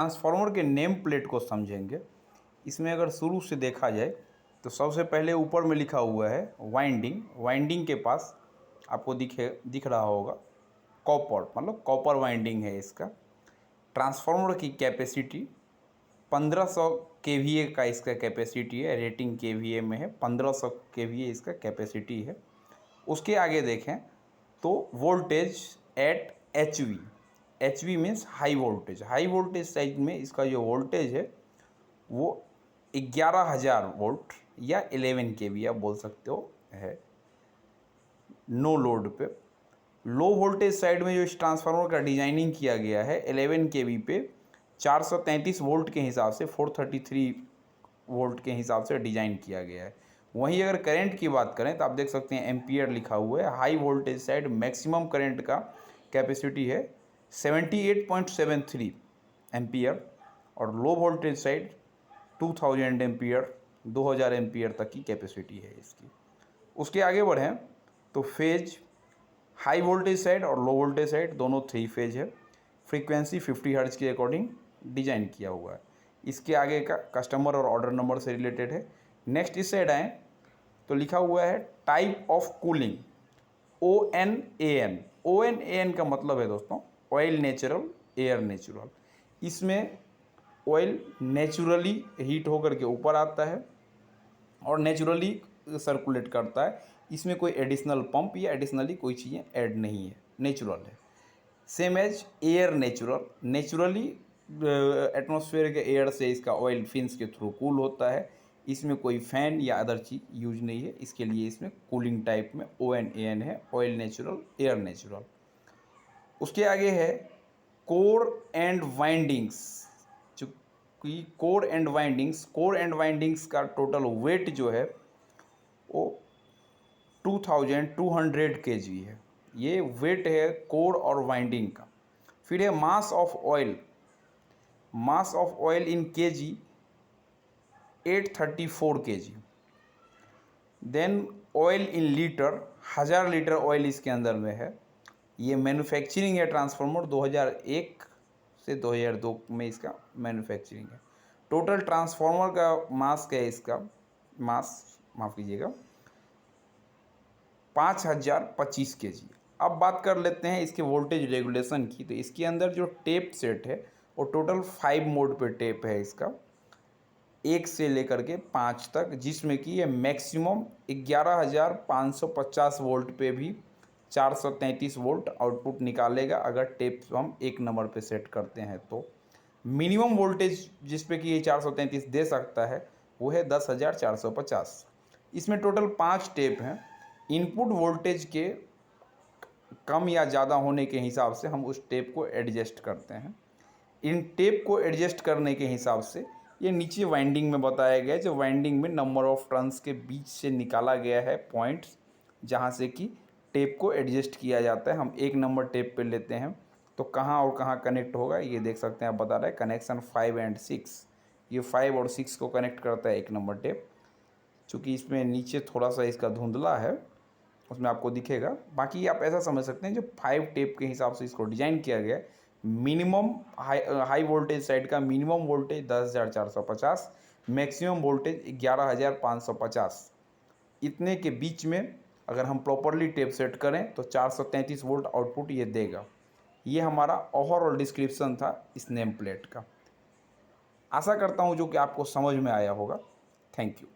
Transformer के name plate को समझेंगे। इसमें अगर शुरू से देखा जाए तो सबसे पहले ऊपर में लिखा हुआ है वाइंडिंग। वाइंडिंग के पास आपको दिख रहा होगा कॉपर, मतलब कॉपर वाइंडिंग है इसका। ट्रांसफार्मर की कैपेसिटी 1500 केवीए का इसका कैपेसिटी है, रेटिंग केवीए में है, 1500 केवीए इसका कैपेसिटी है। उसके आगे देखें तो voltage at HV, HV means high voltage. High voltage side में इसका जो वोल्टेज है वो 11,000 वोल्ट या 11 केवी आप बोल सकते हो है, नो लोड पे। लो वोल्टेज साइड में जो इस ट्रांसफार्मर का डिजाइनिंग किया गया है 11 केवी पे 433 वोल्ट के हिसाब से 433 वोल्ट के हिसाब से डिजाइन किया गया है। वहीं अगर करंट की बात करें तो आप देख सकते हैं एम्पियर लिखा हुआ है। High voltage side maximum current का कैपेसिटी है 78.73 एम्पियर और low voltage side 2000 ampere, 2000 ampere तक की कैपेसिटी है इसकी। उसके आगे बढ़ें तो फेज हाई वोल्टेज साइड और लो वोल्टेज साइड दोनों 3 फेज है। फ्रीक्वेंसी 50 हर्ट्ज के अकॉर्डिंग डिजाइन किया हुआ है। इसके आगे का कस्टमर और ऑर्डर नंबर से रिलेटेड है। नेक्स्ट इस साइड आएँ तो लिखा हुआ है type of cooling, ONAN। ONAN का मतलब है दोस्तों ऑयल नेचुरल, एयर नेचुरल। इसमें ऑयल नेचुरली हीट होकर के ऊपर आता है और नेचुरली सर्कुलेट करता है। इसमें कोई एडिशनल पंप या एडिशनली कोई चीज़ें ऐड नहीं है, नेचुरल है। Same as air natural, naturally atmosphere के एयर से इसका ऑयल फिन्स के थ्रू कूल होता है। इसमें कोई फैन या अदर चीज़ यूज नहीं है, इसके लिए इसमें कूलिंग टाइप में ONAN है, ऑयल नेचुरल, एयर नेचुरल। उसके आगे है कोर एंड वाइंडिंग्स। चूँकि कोर एंड वाइंडिंग्स का टोटल वेट जो है वो 2200 kg है। ये वेट है कोर और वाइंडिंग का। फिर है mass of oil, mass of oil in kg 834 kg। Then oil in litre, 1000 litre oil इसके अंदर में है। ये मैन्युफैक्चरिंग है ट्रांसफार्मर 2001 से 2002 में इसका मैन्युफैक्चरिंग है। टोटल ट्रांसफार्मर का मास क्या है, इसका मास माफ़ कीजिएगा 5025 kg। अब बात कर लेते हैं इसके वोल्टेज रेगुलेशन की। तो इसके अंदर जो टेप सेट है वो टोटल 5 मोड पे टेप है इसका, 1 से लेकर के 5 तक, जिसमें कि ये मैक्सिमम 11,550 वोल्ट पे भी 433 वोल्ट आउटपुट निकालेगा अगर टेप हम 1 नंबर पे सेट करते हैं। तो मिनिमम वोल्टेज जिस पे कि ये 433 दे सकता है वो है 10,450। इसमें टोटल 5 टेप हैं। इनपुट वोल्टेज के कम या ज़्यादा होने के हिसाब से हम उस टेप को एडजस्ट करते हैं। इन टेप को एडजस्ट करने के हिसाब से ये नीचे वाइंडिंग में बताया गया है, जो वाइंडिंग में नंबर ऑफ टर्न्स के बीच से निकाला गया है पॉइंट्स, जहाँ से कि टेप को एडजस्ट किया जाता है। हम 1 नंबर टेप पे लेते हैं तो कहाँ और कहाँ कनेक्ट होगा ये देख सकते हैं। आप बता रहे हैं कनेक्शन 5 और 6, ये 5 और 6 को कनेक्ट करता है 1 नंबर टेप। चूँकि इसमें नीचे थोड़ा सा इसका धुंधला है उसमें आपको दिखेगा। बाकी आप ऐसा समझ सकते हैं जो 5 टेप के हिसाब से इसको डिज़ाइन किया गया है। मिनिमम हाई वोल्टेज साइड का मिनिमम वोल्टेज 10,450, मैक्सिमम वोल्टेज 11,550। इतने के बीच में अगर हम प्रॉपरली टेप सेट करें तो 433 वोल्ट आउटपुट ये देगा। ये हमारा ओवरऑल डिस्क्रिप्शन था इस नेम प्लेट का। आशा करता हूँ जो कि आपको समझ में आया होगा। Thank you.